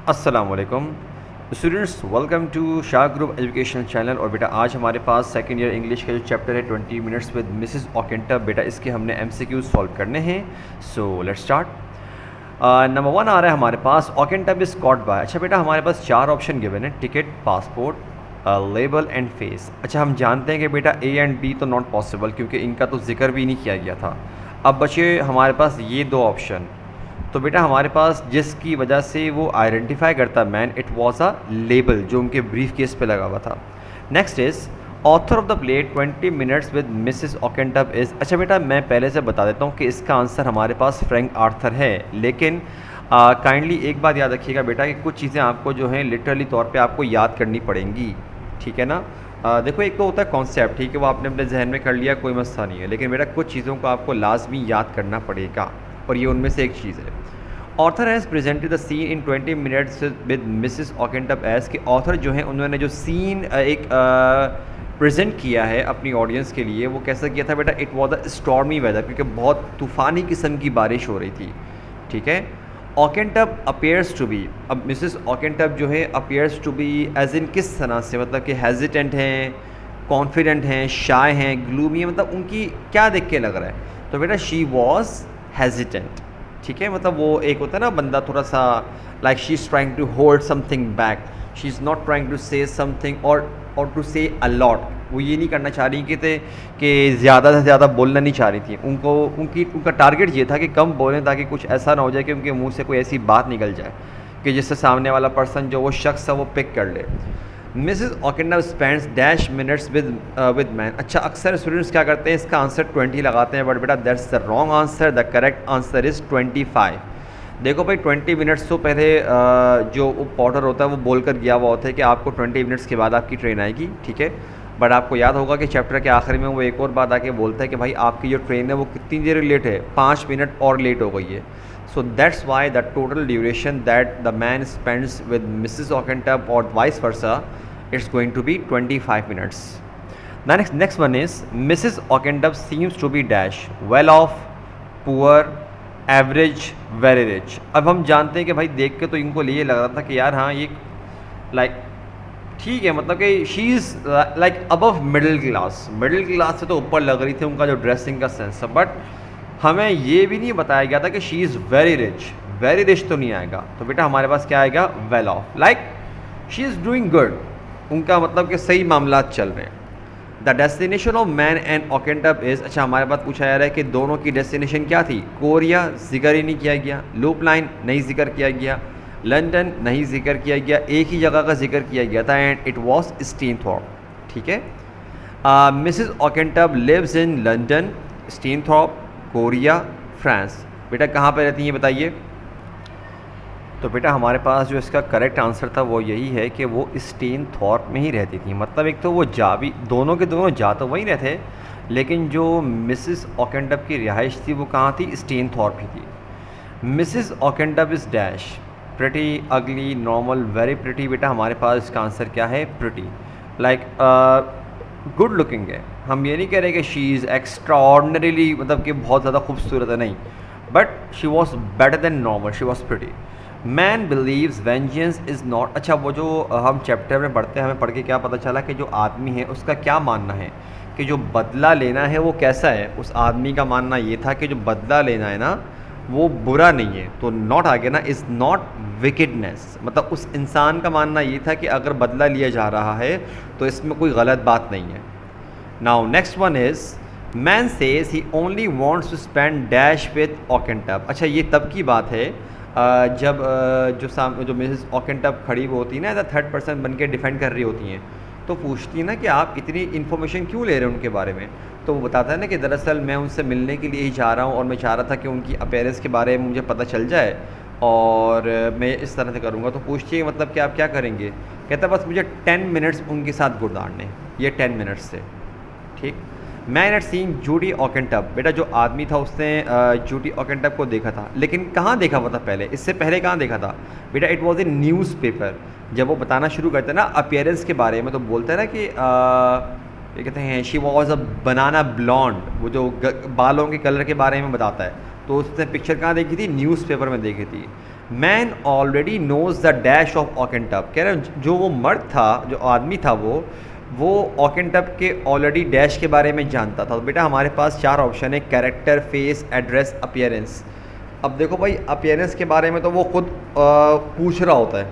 अस्सलाम वालेकुम students, welcome to Shah group education channel. और बेटा आज हमारे पास सेकंड ईयर इंग्लिश का जो चैप्टर है 20 मिनट्स विद मिसेस ऑकेंटब, बेटा इसके हमने एमसीक्यू सॉल्व करने हैं। So let's start. नंबर 1 आ रहा है हमारे पास, ऑकेंटब इज कॉट बाय। अच्छा बेटा हमारे पास 4 ऑप्शन गिवन है, ticket, passport, label and face. अच्छा हम जानते हैं कि बेटा ए एंड बी तो नॉट पॉसिबल क्योंकि इनका तो जिक्र भी नहीं किया गया था। अब बचे हमारे पास ये 2 ऑप्शन। तो बेटा हमारे पास जिसकी वजह से वो आइडेंटिफाई करता man, it was a label जो उनके ब्रीफ केस पे लगा हुआ था। Next is author of the play 20 minutes with Mrs Oakentop is. अच्छा बेटा मैं पहले से बता देता हूँ कि इसका आंसर हमारे पास फ्रैंक आर्थर है, लेकिन काइंडली एक बात याद रखिएगा बेटा कि कुछ चीज़ें आपको जो हैं लिटरली तौर पे आपको याद करनी पड़ेंगी, ठीक है ना। देखो एक तो होता है कॉन्सेप्ट, ठीक है, वो आपने अपने जहन में कर लिया, कोई मसला नहीं है, लेकिन बेटा कुछ चीज़ों को आपको लाजमी याद करना पड़ेगा और ये उनमें से एक चीज़ है। Author has presented the scene in 20 minutes with Mrs Oakentop as कि ऑथर जो है उन्होंने जो सीन एक प्रेजेंट किया है अपनी ऑडियंस के लिए, वो कैसा किया था बेटा, it was the stormy weather, क्योंकि बहुत तूफ़ानी किस्म की बारिश हो रही थी, ठीक है। ऑकेंटब अपेयर्स टू बी, अब मिसेस ऑकेंटब जो है appears to be as in किस तरह से, मतलब कि हेजिटेंट हैं, कॉन्फिडेंट हैं, शाय हैं, ग्लूमी है, मतलब उनकी क्या देख के लग रहा है। तो बेटा शी वॉज हेजिटेंट, ठीक है, मतलब वो एक होता है ना बंदा थोड़ा सा like she is trying to hold something back, she is not trying to say something और टू से अ लॉट। वो ये नहीं करना चाह रही कि ज़्यादा से ज़्यादा बोलना नहीं चाह रही थी, उनका टारगेट ये था कि कम बोलें ताकि कुछ ऐसा ना हो जाए कि उनके मुंह से कोई ऐसी बात निकल जाए कि जिससे सामने वाला पर्सन जो वो शख्स है वो पिक कर ले। Mrs Oakentop spends dash minutes with man. अच्छा अक्सर स्टूडेंट्स क्या करते हैं, इसका आंसर 20 लगाते हैं, बट बेटा that's the wrong answer, the correct answer is 25। देखो भाई 20 मिनट्स तो पहले जो पॉटर होता है वो बोल कर गया हुआ होता है कि आपको 20 मिनट्स के बाद आपकी ट्रेन आएगी, ठीक है। बट आपको याद होगा कि चैप्टर के आखिर में वो एक और बात आके बोलता है कि भाई आपकी जो ट्रेन है वो कितनी देर लेट है, 5 मिनट और लेट हो गई है। So that's why the total duration that the man spends with Mrs. Ockentup or vice versa, it's going to be 25 minutes. The next one is Mrs. Ockentup seems to be dash well off, poor, average, very rich. अब हम जानते हैं कि भाई देख के तो इनको लिए लग रहा था कि यार हाँ ये लाइक ठीक है, मतलब कि she is like above middle class से तो ऊपर लग रही थी उनका जो ड्रेसिंग का सेंस है। बट हमें ये भी नहीं बताया गया था कि शी इज़ वेरी रिच तो नहीं आएगा। तो बेटा हमारे पास क्या आएगा, well off, like she is doing good, उनका मतलब कि सही मामला चल रहे हैं। The destination of man and Oakentop is. अच्छा हमारे पास पूछा जा रहा है कि दोनों की डेस्टिनेशन क्या थी, कोरिया जिक्र ही नहीं किया गया, लूप लाइन नहीं जिक्र किया गया, लंदन नहीं जिक्र किया गया, एक ही जगह का जिक्र किया गया था एंड इट वॉज स्टीनथॉर्प, ठीक है। Mrs Oakentop lives in London, Steenthorpe, Korea, France. बेटा कहाँ पे रहती हैं बताइए। तो बेटा हमारे पास जो इसका करेक्ट आंसर था वो यही है कि वो स्टीनथॉर्प में ही रहती थी। मतलब एक तो वो जा भी दोनों के दोनों जा तो वहीं रहते, लेकिन जो मिसेस ऑकेंटब की रिहाइश थी वो कहाँ थी, स्टीनथॉर्प ही थी। मिसेस ऑकेंटब इज़ डैश प्रिटी, अगली, नॉर्मल, वेरी प्रिटी। बेटा हमारे पास इसका आंसर क्या है, प्रिटी, लाइक गुड लुकिंग है। हम ये नहीं कह रहे कि शी इज़ एक्स्ट्रा ऑर्डनरीली, मतलब कि बहुत ज़्यादा खूबसूरत है, नहीं, but she was better than normal, she was pretty. Man believes vengeance is not. अच्छा वो जो हम चैप्टर में पढ़ते हैं, हमें पढ़ के क्या पता चला कि जो आदमी है उसका क्या मानना है कि जो बदला लेना है वो कैसा है। उस आदमी का मानना ये था कि जो बदला लेना है ना वो बुरा नहीं है। तो नॉट आगे ना, इज़ नॉट विकेडनेस, मतलब उस इंसान का मानना ये था कि अगर बदला लिया जा रहा है तो इसमें कोई गलत बात नहीं है। Now next one is man says he only wants to spend dash with Oakentop. अच्छा ये तब की बात है जब जो मिसेस ऑकेंटब खड़ी होती है ना, एज अ थर्ड पर्सन बन के डिफेंड कर रही होती हैं, तो पूछती है ना कि आप इतनी इन्फॉर्मेशन क्यों ले रहे हैं उनके बारे में। तो वो बताता है ना कि दरअसल मैं उनसे मिलने के लिए ही जा रहा हूँ और मैं चाह रहा था कि उनकी अपीयरेंस के बारे में मुझे पता चल जाए और मैं इस तरह से करूँगा। तो पूछती है मतलब कि आप क्या करेंगे, कहता है बस मुझे 10 मिनट्स उनके साथ गुजारने, ये 10 मिनट्स से, ठीक। Man at scene Judy Oakentop. बेटा जो आदमी था उसने जूडी ऑकेंटब को देखा था, लेकिन कहाँ देखा हुआ था पहले, इससे पहले कहाँ देखा था बेटा, इट वॉज इन न्यूज़पेपर। जब वो बताना शुरू करते हैं ना अपीयरेंस के बारे में, तो बोलते हैं ना कि ये कहते हैं she was a banana blonde, वो जो बालों के कलर के बारे में बताता है, तो उसने पिक्चर कहाँ देखी थी, न्यूज़पेपर में देखी थी। Man already knows the dash of Oakentop, कह रहे हैं जो वो मर्द था, जो आदमी था, वो ऑकेंटप के ऑलरेडी डैश के बारे में जानता था। तो बेटा हमारे पास 4 ऑप्शन है, कैरेक्टर, फेस, एड्रेस, अपीयरेंस। अब देखो भाई, अपीयरेंस के बारे में तो वो खुद पूछ रहा होता है,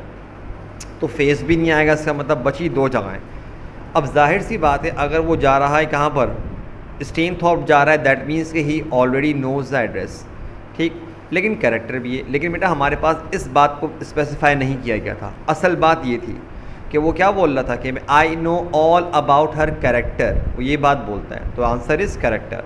तो फेस भी नहीं आएगा, इसका मतलब बची 2 जगहें। अब जाहिर सी बात है, अगर वो जा रहा है कहाँ पर, स्टेनथॉर्प जा रहा है, दैट मीन्स कि ही ऑलरेडी नोज द एड्रेस, ठीक। लेकिन कैरेक्टर भी है, लेकिन बेटा हमारे पास इस बात को स्पेसिफाई नहीं किया गया था। असल बात ये थी कि वो क्या बोल रहा था कि I know all about her character, वो ये बात बोलता है। तो answer is character.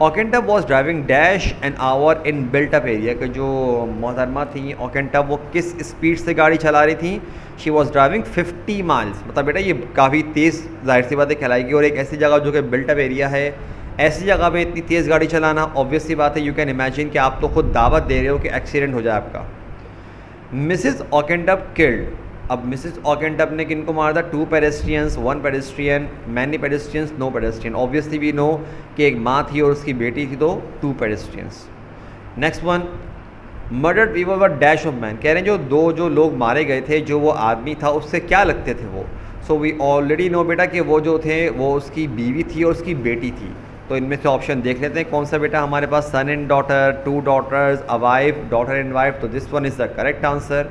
Oakentop was driving dash an hour in built up area, कि जो मोहतरमा थी ऑकेंटप, वो किस स्पीड से गाड़ी चला रही थी। शी वॉज ड्राइविंग 50 माइल्स, मतलब बेटा ये काफ़ी तेज़ जाहिर सी बातें कहलाएगी। और एक ऐसी जगह जो कि बिल्ट अप एरिया है, ऐसी जगह पे इतनी तेज़ गाड़ी चलाना ऑब्वियस सी बात है, यू कैन इमेजिन कि आप तो खुद दावत दे रहे हो कि एक्सीडेंट हो जाए आपका। मिसिज ऑकेंटप किल्ड, अब मिसिज ऑकेंटप ने किनको मारा था, 2 pedestrians, 1 pedestrian, many pedestrians, no pedestrian. Obviously we know कि एक माँ थी और उसकी बेटी थी, तो 2 pedestrians. Next one, murdered people were dash of man, कह रहे हैं जो लोग मारे गए थे, जो वो आदमी था उससे क्या लगते थे वो। सो वी ऑलरेडी नो बेटा कि वो जो थे वो उसकी बीवी थी और उसकी बेटी थी। तो इनमें से ऑप्शन देख लेते हैं कौन सा बेटा हमारे पास, son and daughter, 2 daughters, a wife, daughter and wife. तो this one is the correct answer.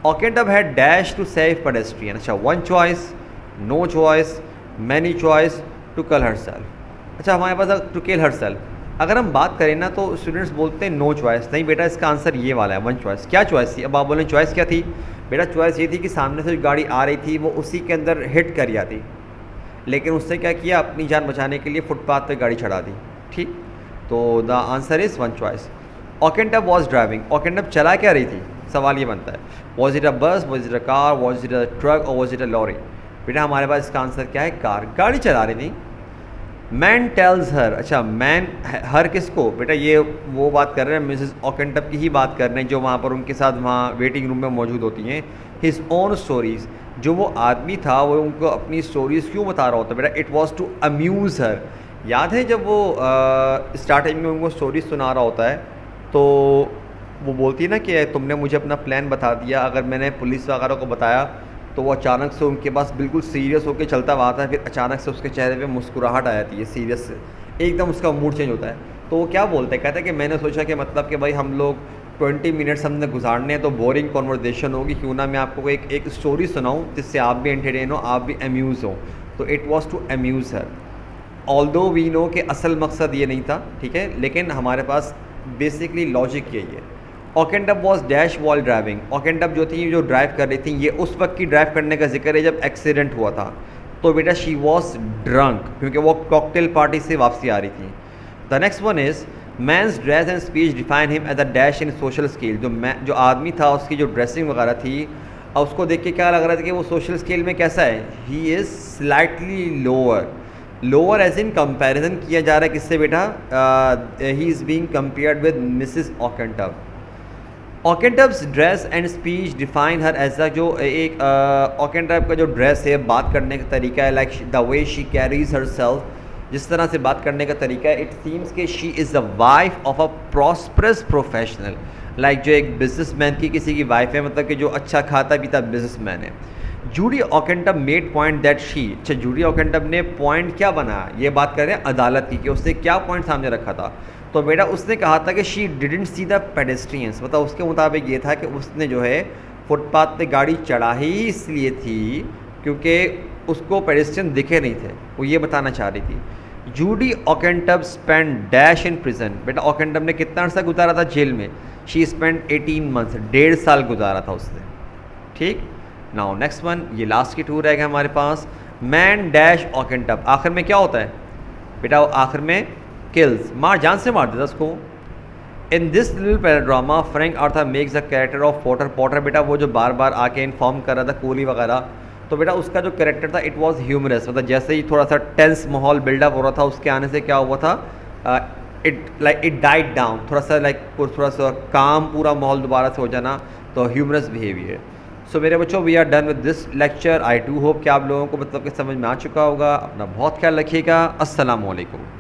Oakentop had dash to save pedestrian, अच्छा 1 choice, no choice, many choice, to kill herself. अच्छा हमारे पास टू किल हरसेल्फ अगर हम बात करें ना, तो स्टूडेंट्स बोलते हैं नो चॉइस। नहीं बेटा, इसका आंसर ये वाला है, 1 चॉइस। क्या चॉइस थी? अब आप बोलें चॉइस क्या थी? बेटा चॉइस ये थी कि सामने से जो गाड़ी आ रही थी वो उसी के अंदर हिट कर जाती, लेकिन उससे क्या किया, अपनी जान बचाने के लिए फुटपाथ पे गाड़ी चढ़ा दी, ठीक। तो the answer is 1 choice. Oakentop was driving, Oakentop चला क्या रही थी, सवाल ये बनता है। वॉज इट अ बस, was it a car, was it a truck और वॉज इट अ लॉरी? बेटा हमारे पास इसका आंसर क्या है, कार, गाड़ी चला रही थी। मैन टेल्स हर, अच्छा मैन हर किसको? बेटा ये वो बात कर रहे हैं, मिसेस ऑकेंटप की ही बात कर रहे हैं, जो वहाँ पर उनके साथ वहाँ वेटिंग रूम में मौजूद होती हैं। हिज ओन स्टोरीज़, जो वो आदमी था वो उनको अपनी स्टोरीज़ क्यों बता रहा होता बेटा? इट वॉज टू अम्यूज़ हर। याद है जब वो स्टार्टिंग में उनको स्टोरी सुना रहा होता है, तो वो बोलती है ना कि तुमने मुझे अपना प्लान बता दिया, अगर मैंने पुलिस वगैरह को बताया तो वो अचानक से उनके पास बिल्कुल सीरियस होकर चलता हुआ आता है, फिर अचानक से उसके चेहरे पे मुस्कुराहट आ जाती है, सीरियस से एकदम उसका मूड चेंज होता है। तो वो क्या बोलते हैं, कहते हैं कि मैंने सोचा कि मतलब कि भाई हम लोग 20 मिनट्स हमने गुजारने हैं, तो बोरिंग कॉन्वर्जेसन होगी, क्यों ना मैं आपको एक स्टोरी सुनाऊँ जिससे आप भी एंटरटेन हो, आप भी अम्यूज़ हो। तो it was to amuse her. Although we know कि असल मकसद ये नहीं था, ठीक है, लेकिन हमारे पास बेसिकली लॉजिक यही है। ऑकेंटप वॉज डैश वॉल ड्राइविंग, ऑकेंटप जो थी जो ड्राइव कर रही थी, ये उस वक्त की ड्राइव करने का जिक्र है जब एक्सीडेंट हुआ था। तो बेटा शी वॉज ड्रंक, क्योंकि वो कॉकटेल पार्टी से वापसी आ रही थी। The next one is man's dress and speech define him as a dash in social scale. जो आदमी था उसकी जो ड्रेसिंग वगैरह थी, और उसको देख के क्या लग रहा था कि वो सोशल स्केल में कैसा है, he is slightly lower age in comparison किया जा रहा है किससे बेटा, he is being compared with Mrs Oakentop. Oakentop's dress and speech define her age जो एक ऑकेंटप का जो ड्रेस है, बात करने का तरीका है, like the way she carries her self, जिस तरह से बात करने का तरीका है, इट सीम्स कि she is the wife of a prosperous professional, like जो एक बिजनेसमैन की किसी की वाइफ है, मतलब कि जो अच्छा खाता पीता बिजनेसमैन है। Judy Oakentop made point that she, अच्छा जूडी ऑकेंटप ने पॉइंट क्या बनाया, ये बात कर रहे हैं अदालत की, कि उसने क्या पॉइंट सामने रखा था। तो बेटा उसने कहा था कि she didn't see the pedestrians, मतलब उसके मुताबिक ये था कि उसने जो है फुटपाथ पे गाड़ी चढ़ा ही इसलिए थी क्योंकि उसको पेडेस्ट्रियन दिखे नहीं थे, वो ये बताना चाह रही थी। Judy Oakentop spend dash in prison, बेटा ऑकेंटप ने कितना अर्सा गुजारा था जेल में, शी स्पेंड 18 मंथ्स, 1.5 साल गुजारा था उसने, ठीक। नाउ नेक्स्ट वन, ये लास्ट की टूर रहेगा हमारे पास। मैन डैश ऑकेंटप, आखिर में क्या होता है बेटा, आखिर में किल्स, जान से मार देता उसको। In this little paradrama Frank Arthur makes the character of Potter, बेटा वो जो बार बार आके इन्फॉर्म कर रहा था कूली वगैरह, तो बेटा उसका जो कैरेक्टर था इट वाज ह्यूमरस, मतलब जैसे ही थोड़ा सा टेंस माहौल बिल्डअप हो रहा था, उसके आने से क्या हुआ था, इट डाइड डाउन, थोड़ा सा काम पूरा माहौल दोबारा से हो जाना, तो ह्यूमरस बिहेवियर। सो मेरे बच्चों, we are done with this lecture. I do hope कि आप लोगों को मतलब कि समझ में आ चुका होगा। अपना बहुत ख्याल रखिएगा। अस्सलाम वालेकुम।